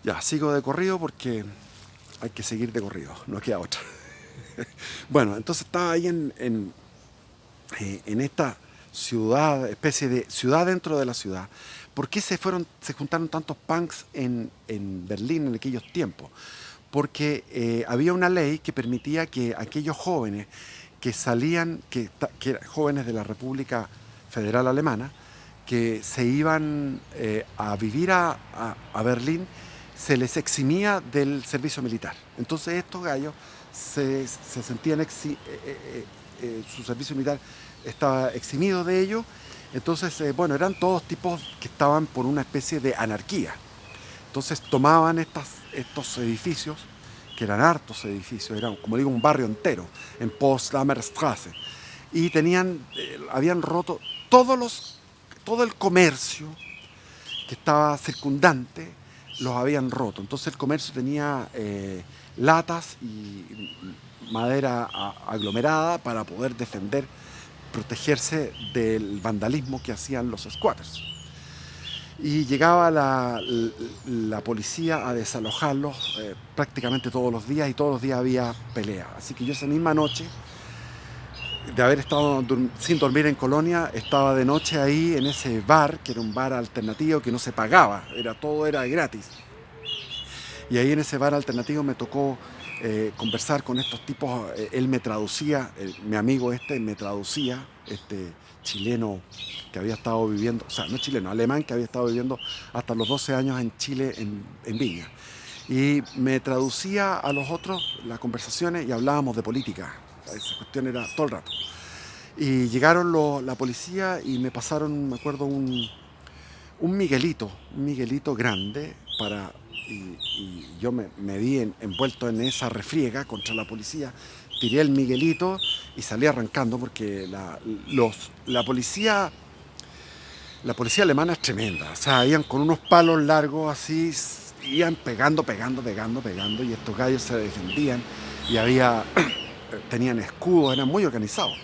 Ya, sigo de corrido porque hay que seguir de corrido, no queda otra. Bueno, entonces estaba ahí en esta ciudad, especie de ciudad dentro de la ciudad. ¿Por qué se juntaron tantos punks en Berlín en aquellos tiempos? Porque había una ley que permitía que aquellos jóvenes que salían, que eran jóvenes de la República Federal Alemana, que se iban a vivir a Berlín, se les eximía del servicio militar. Entonces estos gallos se sentían, su servicio militar estaba eximido de ello. Entonces, bueno, eran todos tipos que estaban por una especie de anarquía. Entonces tomaban estos edificios, que eran hartos edificios, eran, como digo, un barrio entero, en Potsdamer Straße, y habían roto todo el comercio que estaba circundante, los habían roto. Entonces el comercio tenía latas y madera aglomerada para poder protegerse del vandalismo que hacían los squatters. Y llegaba la policía a desalojarlos prácticamente todos los días, y todos los días había pelea. Así que yo esa misma noche, de haber estado sin dormir en Colonia, estaba de noche ahí en ese bar, que era un bar alternativo que no se pagaba, todo era gratis. Y ahí en ese bar alternativo me tocó conversar con estos tipos. Él me traducía, mi amigo me traducía, este chileno que había estado viviendo, o sea, no chileno, alemán, que había estado viviendo hasta los 12 años en Chile, en Viña. Y me traducía a los otros las conversaciones y hablábamos de política. Esa cuestión era todo el rato. Y llegaron la policía y me pasaron, me acuerdo, un Miguelito grande y yo me vi envuelto en esa refriega contra la policía. Tiré el Miguelito y salí arrancando porque la policía alemana es tremenda. O sea, iban con unos palos largos así, iban pegando, y estos gallos se defendían y tenían escudos, eran muy organizados.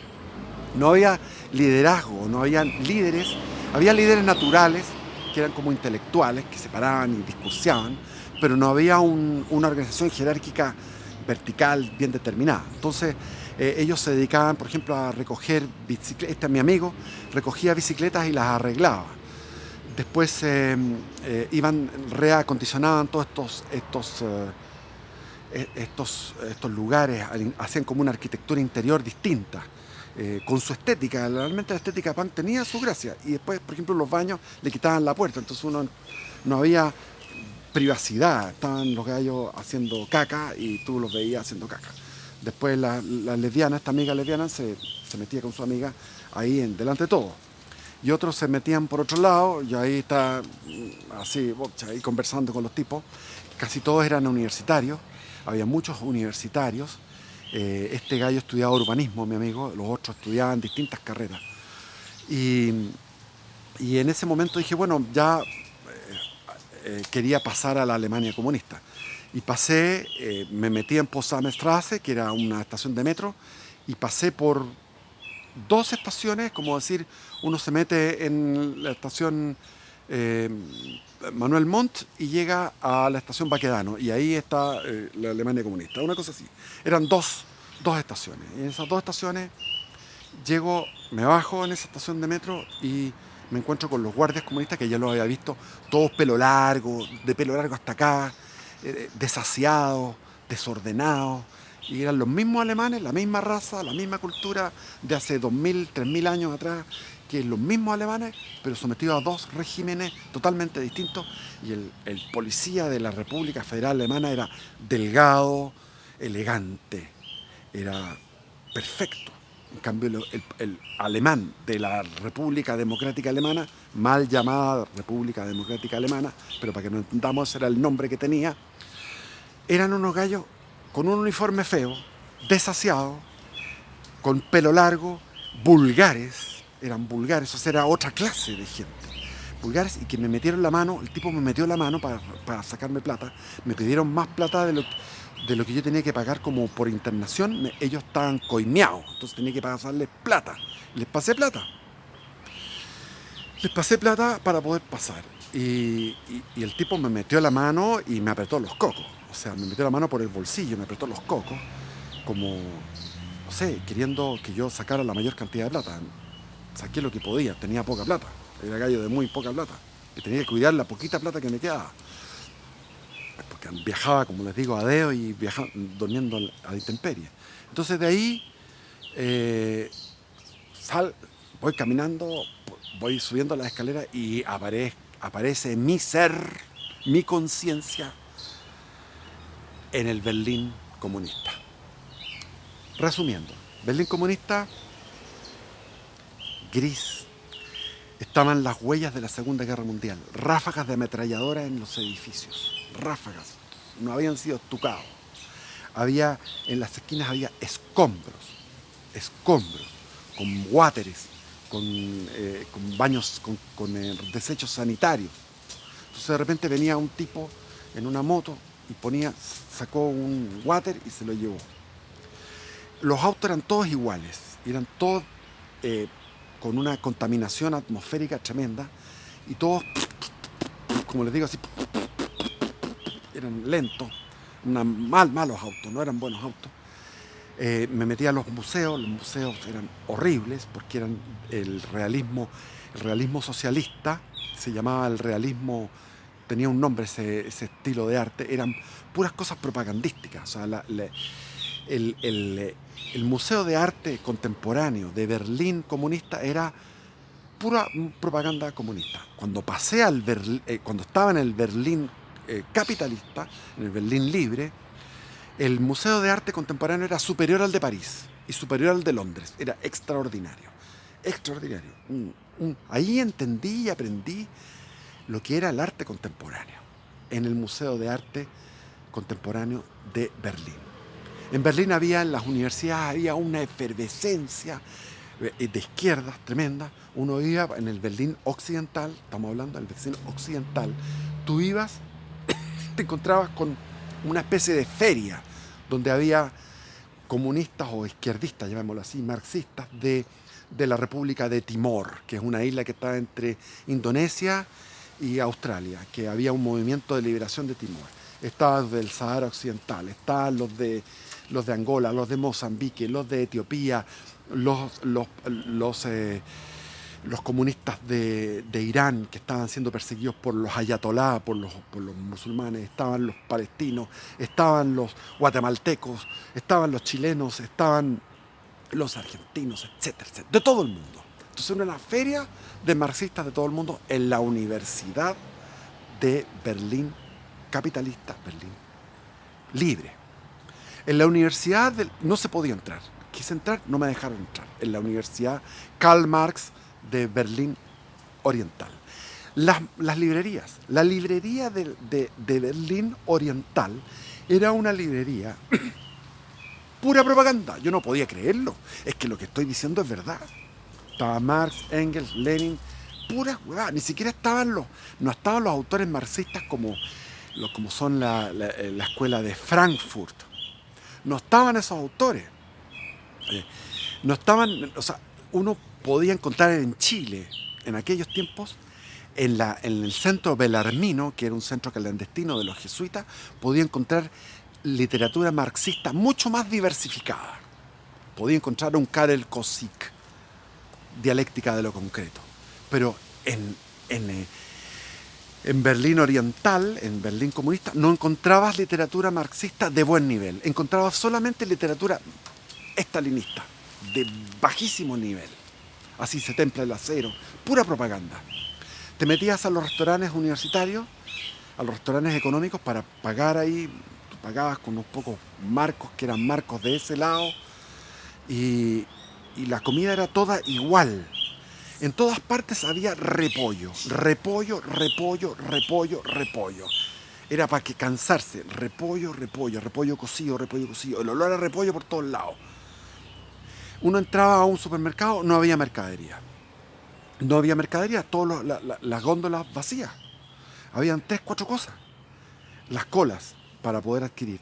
No había liderazgo, no había líderes, había líderes naturales que eran como intelectuales, que se paraban y discursaban, pero no había una organización jerárquica vertical bien determinada. Entonces ellos se dedicaban, por ejemplo, a recoger bicicletas. Este es mi amigo, recogía bicicletas y las arreglaba. Después reacondicionaban todos estos lugares, hacían como una arquitectura interior distinta, con su estética. Realmente la estética punk tenía su gracia. Y después, por ejemplo, los baños le quitaban la puerta, entonces no había privacidad. Estaban los gallos haciendo caca y tú los veías haciendo caca. Después la lesbiana, esta amiga lesbiana, se metía con su amiga ahí delante de todo. Y otros se metían por otro lado, y ahí está así, ahí conversando con los tipos. Casi todos eran universitarios, había muchos universitarios. Este gallo estudiaba urbanismo, mi amigo, los otros estudiaban distintas carreras. Y en ese momento dije, bueno, ya quería pasar a la Alemania comunista. Y me metí en Potsdamer Straße, que era una estación de metro, y pasé por dos estaciones, como decir, uno se mete en la estación Manuel Montt y llega a la estación Baquedano, y ahí está la Alemania comunista, una cosa así. Eran dos estaciones, y en esas dos estaciones me bajo en esa estación de metro y me encuentro con los guardias comunistas, que ya los había visto, todos de pelo largo hasta acá, desasiados, desordenados, y eran los mismos alemanes, la misma raza, la misma cultura de hace 2000, 3000 años atrás, que los mismos alemanes, pero sometidos a dos regímenes totalmente distintos. Y el policía de la República Federal Alemana era delgado, elegante, era perfecto. En cambio, el alemán de la República Democrática Alemana, mal llamada República Democrática Alemana, pero para que nos entendamos, ese era el nombre que tenía, eran unos gallos con un uniforme feo, desasiados, con pelo largo, vulgares, eran vulgares, o sea, era otra clase de gente. Vulgares, y que me metieron la mano, el tipo me metió la mano para sacarme plata, me pidieron más plata de lo que yo tenía que pagar como por internación. Ellos estaban coimeados, entonces tenía que pasarles plata. Les pasé plata para poder pasar. y el tipo me metió la mano y me apretó los cocos. O sea, me metió la mano por el bolsillo, me apretó los cocos, como, no sé, queriendo que yo sacara la mayor cantidad de plata. Saqué lo que podía, tenía poca plata, era gallo de muy poca plata, y tenía que cuidar la poquita plata que me quedaba. Porque viajaba, como les digo, a deo y viajaba, durmiendo a la intemperie. Entonces de ahí eh, sal, voy caminando, voy subiendo las escaleras y aparece mi ser, mi conciencia en el Berlín comunista. Resumiendo, Berlín comunista, gris. Estaban las huellas de la Segunda Guerra Mundial, ráfagas de ametralladora en los edificios, ráfagas, no habían sido estucados. Había, en las esquinas había escombros, con wateres, con baños, con desechos sanitarios. Entonces de repente venía un tipo en una moto y sacó un water y se lo llevó. Los autos eran todos iguales, eran todos eh, con una contaminación atmosférica tremenda y todos, como les digo así, eran lentos, malos autos, no eran buenos autos. Me metí a los museos eran horribles porque eran el realismo socialista, se llamaba el realismo, tenía un nombre ese estilo de arte, eran puras cosas propagandísticas. O sea, el Museo de Arte Contemporáneo de Berlín comunista era pura propaganda comunista. Cuando estaba en el Berlín capitalista, en el Berlín libre, el Museo de Arte Contemporáneo era superior al de París y superior al de Londres. Era extraordinario. Extraordinario. Ahí entendí y aprendí lo que era el arte contemporáneo en el Museo de Arte Contemporáneo de Berlín. En Berlín en las universidades había una efervescencia de izquierdas tremenda. Uno iba en el Berlín occidental, estamos hablando del Berlín occidental, tú ibas, te encontrabas con una especie de feria donde había comunistas o izquierdistas, llamémoslo así, marxistas de la República de Timor, que es una isla que está entre Indonesia y Australia, que había un movimiento de liberación de Timor. Estaban del Sahara Occidental, estaban los de Angola, los de Mozambique, los de Etiopía, los comunistas de Irán que estaban siendo perseguidos por los ayatolá, por los musulmanes, estaban los palestinos, estaban los guatemaltecos, estaban los chilenos, estaban los argentinos, etcétera, etcétera, de todo el mundo. Entonces era una feria de marxistas de todo el mundo en la Universidad de Berlín capitalista, Berlín libre. En la universidad no se podía entrar. Quise entrar, no me dejaron entrar. En la Universidad Karl Marx de Berlín Oriental. Las librerías. La librería de Berlín Oriental era una librería pura propaganda. Yo no podía creerlo. Es que lo que estoy diciendo es verdad. Estaba Marx, Engels, Lenin, puras huevadas. Ni siquiera no estaban los autores marxistas como son la escuela de Frankfurt. No estaban esos autores. No estaban, o sea, uno podía encontrar en Chile, en aquellos tiempos, en el centro Belarmino, que era un centro clandestino de los jesuitas, podía encontrar literatura marxista mucho más diversificada. Podía encontrar un Karel Kosik, dialéctica de lo concreto. Pero en Berlín Oriental, en Berlín comunista, no encontrabas literatura marxista de buen nivel. Encontrabas solamente literatura estalinista, de bajísimo nivel. Así se templa el acero, pura propaganda. Te metías a los restaurantes universitarios, a los restaurantes económicos para pagar ahí. Tú pagabas con unos pocos marcos, que eran marcos de ese lado, y la comida era toda igual. En todas partes había repollo. Era para que cansarse. Repollo cocido. El olor a repollo por todos lados. Uno entraba a un supermercado, no había mercadería. Todas las góndolas vacías. Habían 3, 4 cosas. Las colas para poder adquirir.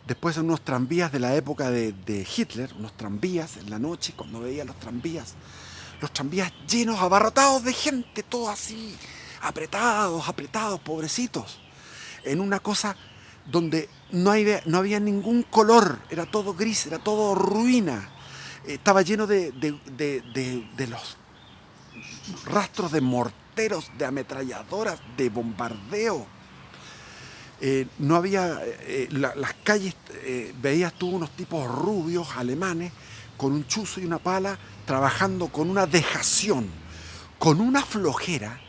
Después unos tranvías de la época de Hitler, unos tranvías en la noche, cuando veía los tranvías llenos, abarrotados de gente, todo así, apretados, apretados, pobrecitos, en una cosa donde no había ningún color, era todo gris, era todo ruina. Estaba lleno de los rastros de morteros, de ametralladoras, de bombardeo. No había, las calles, veías tú unos tipos rubios alemanes con un chuzo y una pala trabajando con una dejación, con una flojera,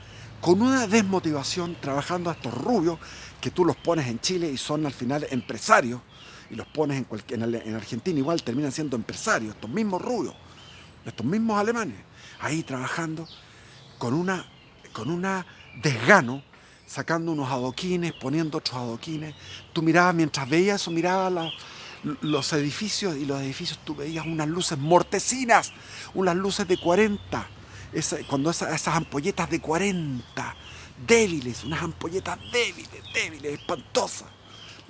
con una desmotivación, trabajando a estos rubios que tú los pones en Chile y son al final empresarios, y los pones en Argentina igual terminan siendo empresarios, estos mismos rubios, estos mismos alemanes, ahí trabajando con una desgano, sacando unos adoquines, poniendo otros adoquines. Tú mirabas, mientras veías eso, mirabas los edificios, y los edificios tú veías unas luces mortecinas, unas luces de 40, esas ampolletas de 40, débiles, unas ampolletas débiles, espantosas,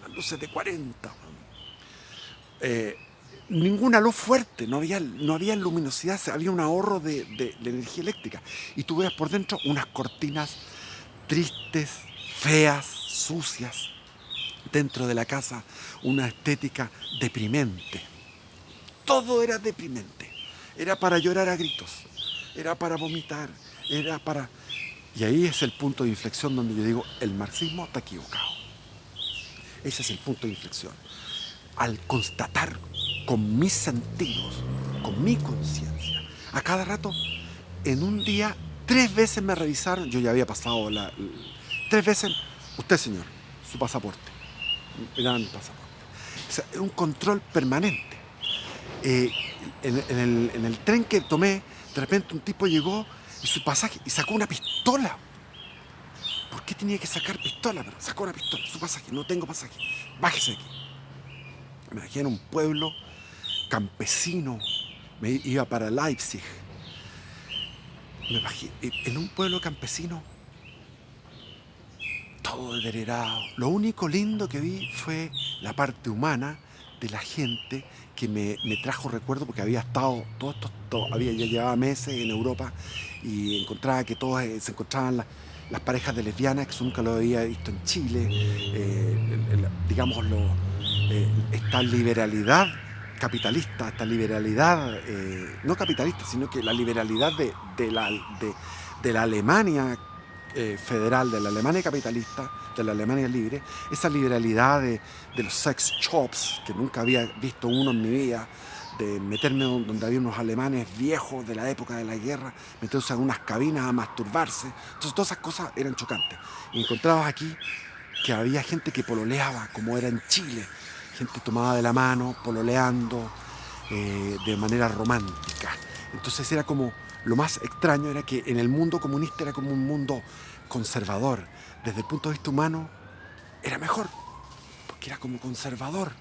las luces de 40. Ninguna luz fuerte, no había luminosidad, había un ahorro de energía eléctrica. Y tú veas por dentro unas cortinas tristes, feas, sucias. Dentro de la casa, una estética deprimente. Todo era deprimente. Era para llorar a gritos, era para vomitar, era para... Y ahí es el punto de inflexión donde yo digo, el marxismo está equivocado. Ese es el punto de inflexión. Al constatar con mis sentidos, con mi conciencia, a cada rato, en un día, 3 veces me revisaron, yo ya había pasado 3 veces, usted señor, su pasaporte, miraban mi pasaporte. O sea, era un control permanente. Eh, en el tren que tomé, de repente un tipo llegó y su pasaje, y sacó una pistola. ¿Por qué tenía que sacar pistola? Pero sacó una pistola, su pasaje, no tengo pasaje, bájese de aquí. Me bajé en un pueblo campesino, me iba para Leipzig. Me bajé en un pueblo campesino, todo deteriorado. Lo único lindo que vi fue la parte humana de la gente que me trajo recuerdo, porque había estado, ya llevaba meses en Europa, y encontraba que todos se encontraban las parejas de lesbianas, que nunca lo había visto en Chile, digámoslo, esta liberalidad capitalista, esta liberalidad, no capitalista, sino que la liberalidad de la Alemania federal, de la Alemania capitalista, de la Alemania libre, esa liberalidad de los sex shops, que nunca había visto uno en mi vida, de meterme donde había unos alemanes viejos de la época de la guerra, meterse en unas cabinas a masturbarse. Entonces todas esas cosas eran chocantes. Y encontrabas aquí que había gente que pololeaba, como era en Chile, gente tomada de la mano, pololeando de manera romántica. Entonces era como, lo más extraño era que en el mundo comunista era como un mundo conservador. Desde el punto de vista humano era mejor, porque era como conservador.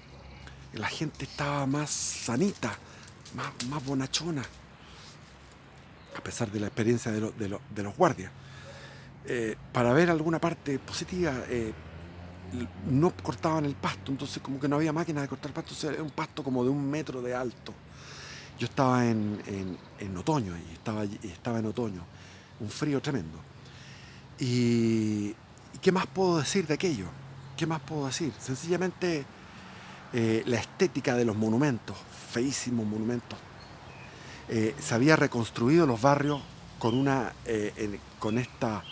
La gente estaba más sanita, más bonachona, a pesar de la experiencia de los guardias. Para ver alguna parte positiva, no cortaban el pasto, entonces como que no había máquina de cortar pasto, era un pasto como de 1 metro de alto. Yo estaba en otoño, y estaba en otoño, un frío tremendo. ¿Y qué más puedo decir de aquello? ¿Qué más puedo decir? Sencillamente la estética de los monumentos, feísimos monumentos. Se había reconstruido los barrios con esta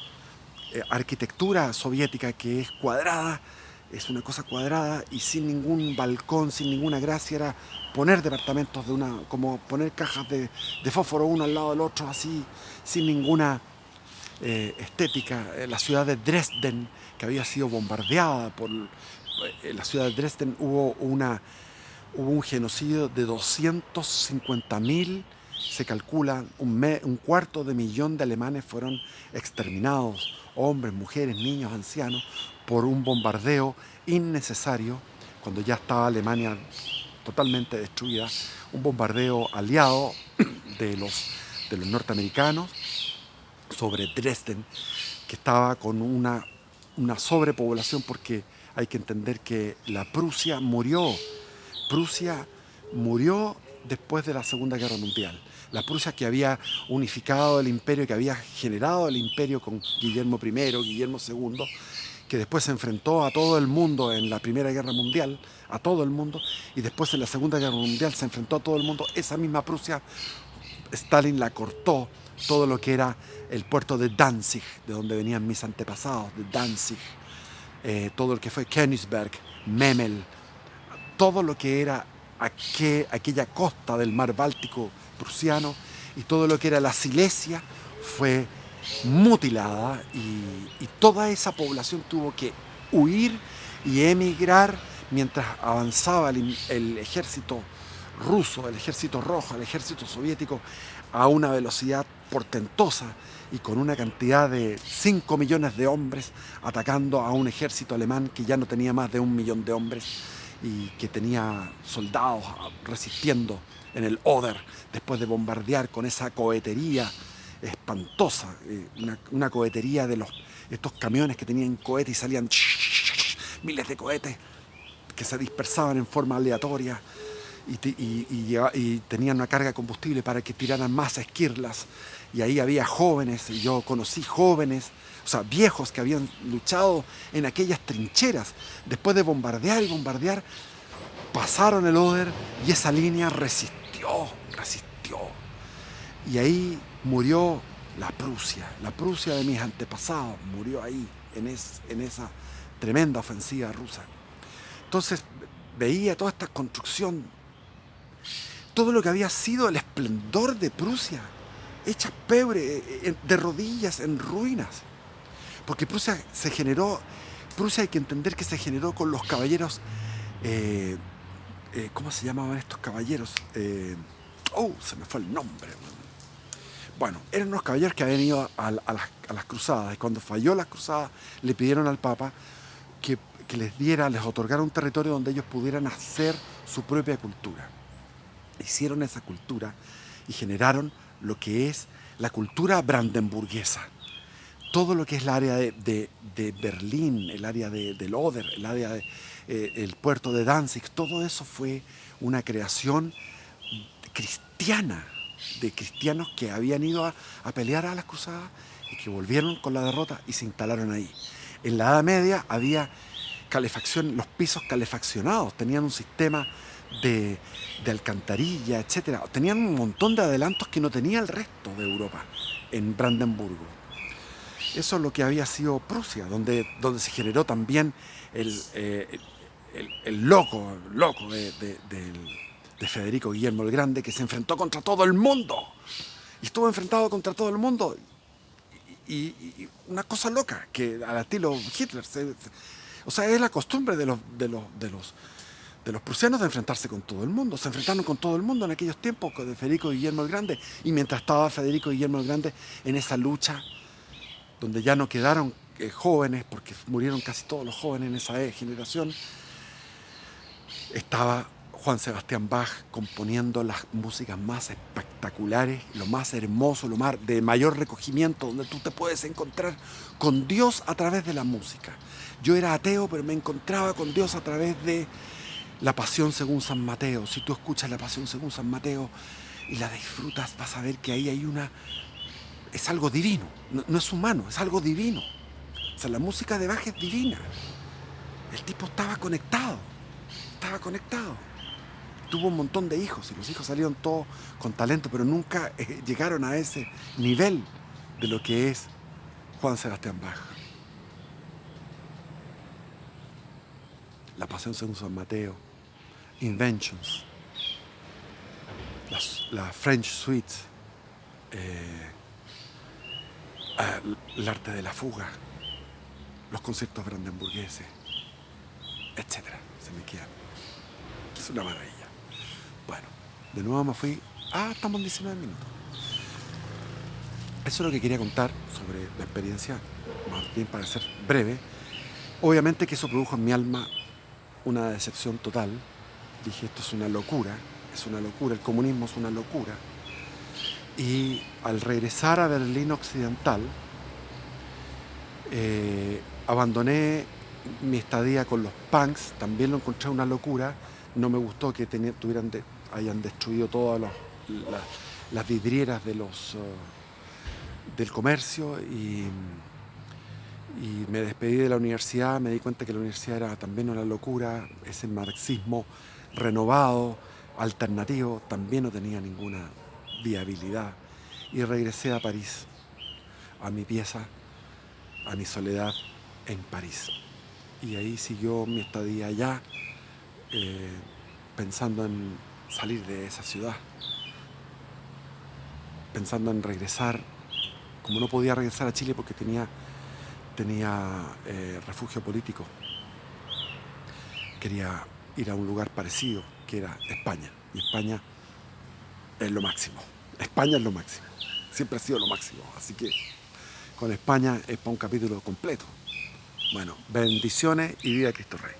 arquitectura soviética que es cuadrada, es una cosa cuadrada y sin ningún balcón, sin ninguna gracia. Era poner departamentos como poner cajas de fósforo uno al lado del otro, así, sin ninguna estética. La ciudad de Dresden, que había sido bombardeada la ciudad de Dresden, hubo un genocidio de 250.000, se calcula, un cuarto de millón de alemanes fueron exterminados, hombres, mujeres, niños, ancianos, por un bombardeo innecesario, cuando ya estaba Alemania totalmente destruida, un bombardeo aliado de los norteamericanos sobre Dresden, que estaba con una sobrepoblación, porque hay que entender que Prusia murió después de la Segunda Guerra Mundial. La Prusia que había unificado el imperio, que había generado el imperio con Guillermo I, Guillermo II, que después se enfrentó a todo el mundo en la Primera Guerra Mundial, a todo el mundo, y después en la Segunda Guerra Mundial se enfrentó a todo el mundo. Esa misma Prusia, Stalin la cortó, todo lo que era el puerto de Danzig, de donde venían mis antepasados, de Danzig, todo lo que fue Königsberg, Memel, todo lo que era aquella costa del mar Báltico prusiano y todo lo que era la Silesia fue mutilada y toda esa población tuvo que huir y emigrar mientras avanzaba el ejército ruso, el ejército rojo, el ejército soviético a una velocidad portentosa y con una cantidad de 5 millones de hombres atacando a un ejército alemán que ya no tenía más de 1 millón de hombres y que tenía soldados resistiendo en el Oder después de bombardear con esa cohetería espantosa, una cohetería de estos camiones que tenían cohetes y salían miles de cohetes que se dispersaban en forma aleatoria y tenían una carga de combustible para que tiraran más esquirlas. Y ahí había jóvenes, y yo conocí jóvenes, o sea, viejos que habían luchado en aquellas trincheras. Después de bombardear y bombardear, pasaron el Oder y esa línea resistió. Y ahí murió la Prusia de mis antepasados, murió ahí, en esa tremenda ofensiva rusa. Entonces veía toda esta construcción, todo lo que había sido el esplendor de Prusia, hecha pebre, de rodillas, en ruinas. Porque Prusia hay que entender que se generó con los caballeros, ¿cómo se llamaban estos caballeros? Se me fue el nombre. Bueno, eran unos caballeros que habían ido a las cruzadas, y cuando falló las cruzadas le pidieron al Papa que les otorgara un territorio donde ellos pudieran hacer su propia cultura. Hicieron esa cultura y generaron lo que es la cultura brandenburguesa. Todo lo que es el área de Berlín, el área del Oder, el área el puerto de Danzig, todo eso fue una creación cristiana, de cristianos que habían ido a pelear a las cruzadas y que volvieron con la derrota y se instalaron ahí. En la Edad Media había calefacción, los pisos calefaccionados, tenían un sistema de alcantarilla, etc. Tenían un montón de adelantos que no tenía el resto de Europa en Brandenburgo. Eso es lo que había sido Prusia, donde se generó también el loco de Federico Guillermo el Grande, que se enfrentó contra todo el mundo. Y estuvo enfrentado contra todo el mundo. Y una cosa loca, que al estilo Hitler. O sea, es la costumbre de los prusianos de enfrentarse con todo el mundo. Se enfrentaron con todo el mundo en aquellos tiempos de Federico Guillermo el Grande. Y mientras estaba Federico Guillermo el Grande en esa lucha, donde ya no quedaron jóvenes, porque murieron casi todos los jóvenes en esa generación, estaba Juan Sebastián Bach componiendo las músicas más espectaculares, lo más hermoso, lo más de mayor recogimiento, donde tú te puedes encontrar con Dios a través de la música. Yo era ateo, pero me encontraba con Dios a través de la Pasión según San Mateo. Si tú escuchas la Pasión según San Mateo y la disfrutas, vas a ver que ahí hay es algo divino, no es humano, es algo divino. O sea, la música de Bach es divina. El tipo estaba conectado. Tuvo un montón de hijos y los hijos salieron todos con talento, pero nunca llegaron a ese nivel de lo que es Juan Sebastián Bach. La Pasión según San Mateo, Inventions, la French Suite, el arte de la fuga, los conciertos brandenburgueses, etcétera. Se me quedan. Es una maravilla. Bueno, de nuevo me fui. Estamos en 19 minutos. Eso es lo que quería contar sobre la experiencia, más bien para ser breve. Obviamente que eso produjo en mi alma una decepción total. Dije, esto es una locura, el comunismo es una locura. Y al regresar a Berlín Occidental, abandoné mi estadía con los punks, también lo encontré una locura. No me gustó que hayan destruido todas las vidrieras del comercio y me despedí de la universidad. Me di cuenta que la universidad era también una locura, ese marxismo renovado, alternativo, también no tenía ninguna viabilidad. Y regresé a París, a mi pieza, a mi soledad en París. Y ahí siguió mi estadía allá, eh, pensando en salir de esa ciudad, pensando en regresar, como no podía regresar a Chile porque tenía refugio político, quería ir a un lugar parecido, que era España. Y España es lo máximo. España es lo máximo. Siempre ha sido lo máximo. Así que con España es para un capítulo completo. Bueno, bendiciones y viva Cristo Rey.